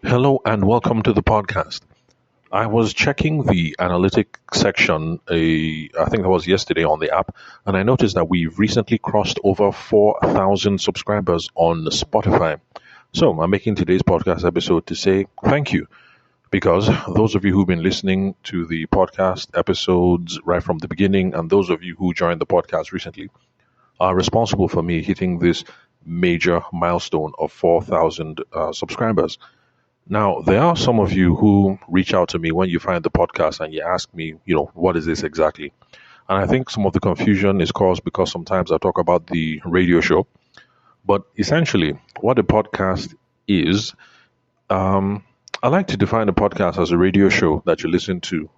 Hello and welcome to the podcast. I was checking the analytic section, I think that was yesterday on the app, and I noticed that we've recently crossed over 4,000 subscribers on Spotify. So I'm making today's podcast episode to say thank you, because those of you who've been listening to the podcast episodes right from the beginning, and those of you who joined the podcast recently, are responsible for me hitting this major milestone of 4,000 subscribers. Now, there are some of you who reach out to me when you find the podcast and you ask me, what is this exactly? And I think some of the confusion is caused because sometimes I talk about the radio show. But essentially, what a podcast is, I like to define a podcast as a radio show that you listen to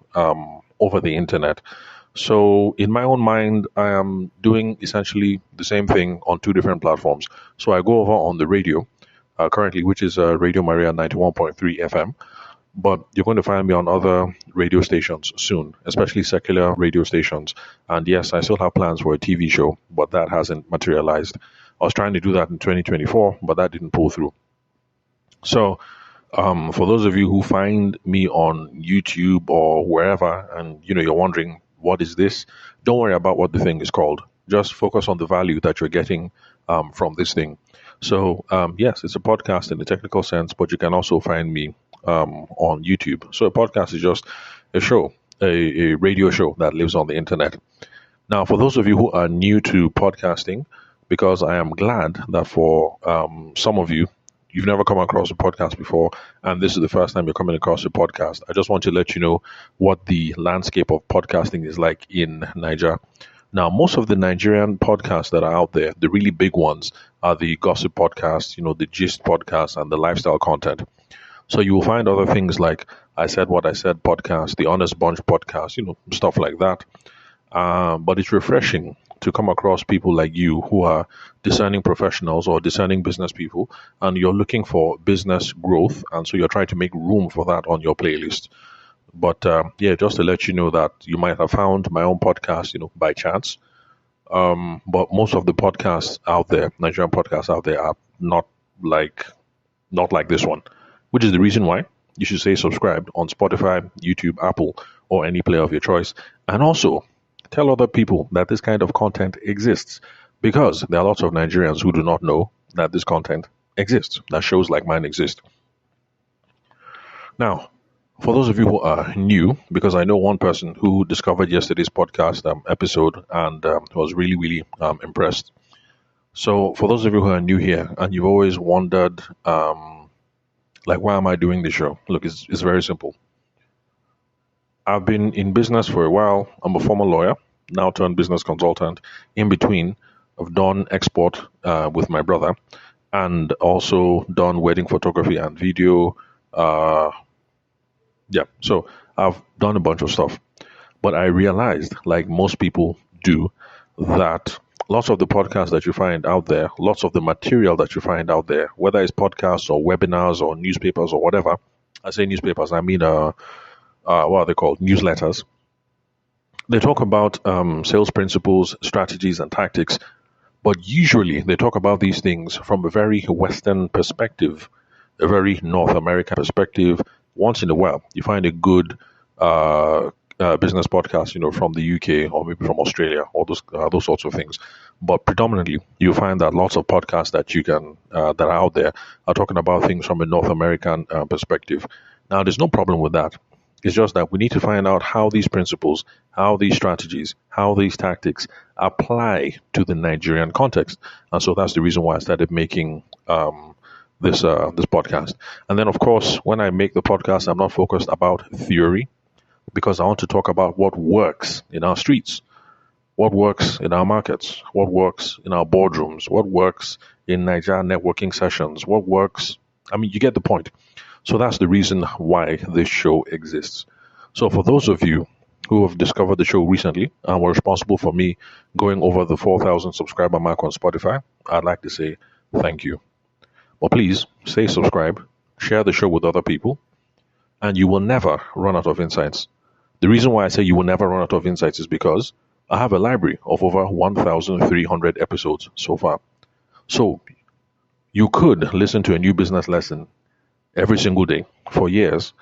over the internet. So, in my own mind, I am doing essentially the same thing on two different platforms. So, I go over on the radio currently, which is Radio Maria 91.3 FM. But you're going to find me on other radio stations soon, especially secular radio stations. And yes, I still have plans for a TV show, but that hasn't materialized. I was trying to do that in 2024, but that didn't pull through. So, for those of you who find me on YouTube or wherever, and you're wondering what is this, don't worry about what the thing is called. Just focus on the value that you're getting from this thing. So, yes, it's a podcast in the technical sense, but you can also find me on YouTube. So, a podcast is just a show, a radio show that lives on the internet. Now, for those of you who are new to podcasting, because I am glad that for some of you, you've never come across a podcast before, and this is the first time you're coming across a podcast, I just want to let you know what the landscape of podcasting is like in Nigeria. Now, most of the Nigerian podcasts that are out there, the really big ones, are the gossip podcasts, the gist podcasts, and the lifestyle content. So you will find other things like I Said What I Said podcast, the Honest Bunch podcast, stuff like that. But it's refreshing to come across people like you who are discerning professionals or discerning business people, and you're looking for business growth, and so you're trying to make room for that on your playlist. But yeah, just to let you know that you might have found my own podcast, by chance. But most of the podcasts out there, Nigerian podcasts out there, are like not like this one, which is the reason why you should stay subscribed on Spotify, YouTube, Apple, or any player of your choice. And also tell other people that this kind of content exists, because there are lots of Nigerians who do not know that this content exists, that shows like mine exist. Now, for those of you who are new, because I know one person who discovered yesterday's podcast episode and was really, really impressed. So, for those of you who are new here and you've always wondered, why am I doing this show? Look, it's very simple. I've been in business for a while. I'm a former lawyer, now turned business consultant. In between, I've done export with my brother, and also done wedding photography and video. So I've done a bunch of stuff. But I realized, like most people do, that lots of the podcasts that you find out there, lots of the material that you find out there, whether it's podcasts or webinars or newspapers or whatever, I say newspapers, I mean, what are they called? Newsletters. They talk about sales principles, strategies, and tactics, but usually they talk about these things from a very Western perspective, a very North American perspective. Once in a while, you find a good business podcast, from the UK or maybe from Australia, all those sorts of things. But predominantly, you find that lots of podcasts that you can that are out there are talking about things from a North American perspective. Now, there's no problem with that. It's just that we need to find out how these principles, how these strategies, how these tactics apply to the Nigerian context. And so that's the reason why I started making this podcast. And then, of course, when I make the podcast, I'm not focused about theory, because I want to talk about what works in our streets, what works in our markets, what works in our boardrooms, what works in Nigeria networking sessions, what works. I mean, you get the point. So that's the reason why this show exists. So for those of you who have discovered the show recently and were responsible for me going over the 4,000 subscriber mark on Spotify, I'd like to say thank you. But please stay subscribed, share the show with other people, and you will never run out of insights. The reason why I say you will never run out of insights is because I have a library of over 1,300 episodes so far. So you could listen to a new business lesson every single day for years,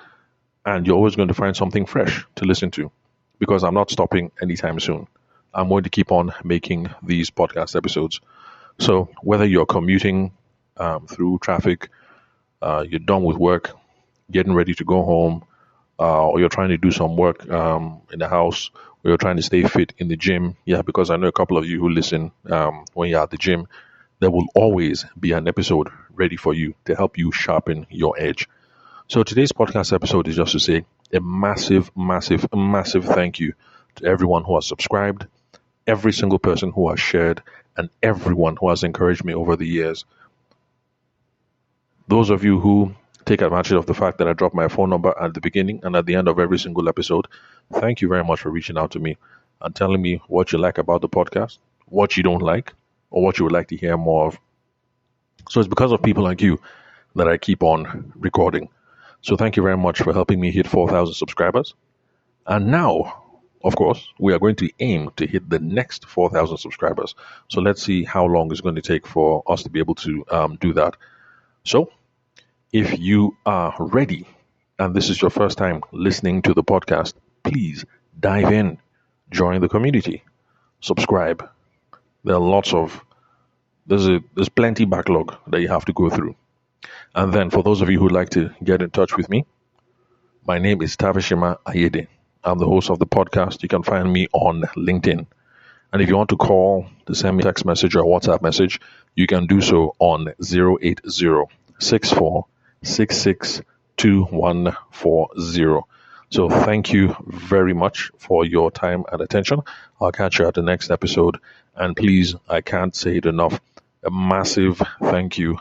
and you're always going to find something fresh to listen to because I'm not stopping anytime soon. I'm going to keep on making these podcast episodes. So whether you're commuting through traffic, you're done with work, getting ready to go home, or you're trying to do some work in the house, or you're trying to stay fit in the gym. Yeah, because I know a couple of you who listen when you're at the gym, there will always be an episode ready for you to help you sharpen your edge. So today's podcast episode is just to say a massive, massive, massive thank you to everyone who has subscribed, every single person who has shared, and everyone who has encouraged me over the years. Those of you who take advantage of the fact that I drop my phone number at the beginning and at the end of every single episode, thank you very much for reaching out to me and telling me what you like about the podcast, what you don't like, or what you would like to hear more of. So it's because of people like you that I keep on recording. So thank you very much for helping me hit 4,000 subscribers. And now, of course, we are going to aim to hit the next 4,000 subscribers. So let's see how long it's going to take for us to be able to do that. So if you are ready and this is your first time listening to the podcast, please dive in, join the community, subscribe. There's plenty backlog that you have to go through. And then for those of you who'd like to get in touch with me, my name is Tavishima Ayede. I'm the host of the podcast. You can find me on LinkedIn. And if you want to call, to send me a text message or a WhatsApp message, you can do so on 080-6466-2140. So thank you very much for your time and attention. I'll catch you at the next episode. And please, I can't say it enough, a massive thank you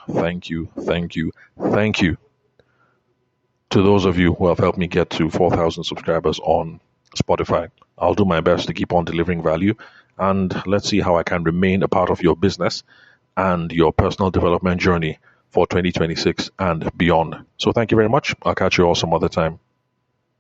to those of you who have helped me get to 4,000 subscribers on Spotify. I'll do my best to keep on delivering value, and let's see how I can remain a part of your business and your personal development journey for 2026 and beyond. So thank you very much. I'll catch you all some other time.